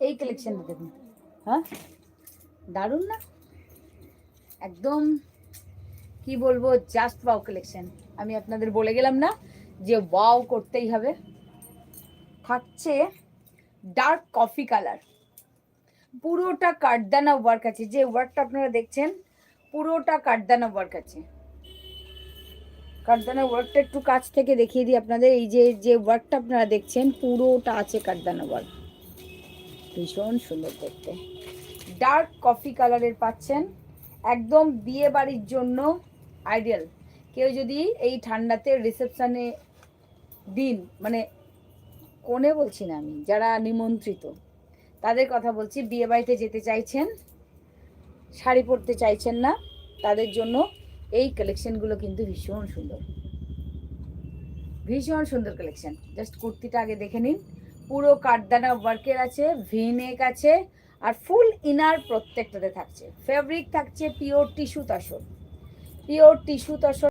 এই কালেকশনটা দেখুন, হ্যাঁ দারুণ না? একদম কি বলবো, জাস্ট ওয়াও কালেকশন। আমি আপনাদের বলে গেলাম না যে ওয়াও করতেই হবে। থাকছে ডার্ক কফি কালার, পুরোটা কাঠদানা ওয়ার্ক আছে। যে ওয়ার্কটা আপনারা দেখছেন পুরোটা কাঠদানা ওয়ার্ক আছে। কাঠদানা ওয়ার্কটা একটু কাছ থেকে দেখিয়ে দিই আপনাদের। এই যে ওয়ার্কটা আপনারা দেখছেন পুরোটা আছে কাঠদানা ওয়ার্ক, ভীষণ সুন্দর দেখতে। ডার্ক কফি কালারের পাচ্ছেন, একদম বিয়ে বাড়ির জন্য আইডিয়াল। কেউ যদি এই ঠান্ডাতে রিসেপশনে দিন, মানে কোণে বলছি না আমি, যারা নিমন্ত্রিত তাদের কথা বলছি, বিয়ে বাড়িতে যেতে চাইছেন, শাড়ি পরতে চাইছেন না, তাদের জন্য এই কালেকশনগুলো কিন্তু ভীষণ সুন্দর, ভীষণ সুন্দর কালেকশন। জাস্ট কুর্তিটা আগে দেখে নিন, পুরো কাঠদানা ওয়ার্কের আছে, ভিনেক আছে, আর ফুল ইনার প্রত্যেকটাতে থাকছে। ফেব্রিক থাকছে pure tissue tussar, pure tissue tussar.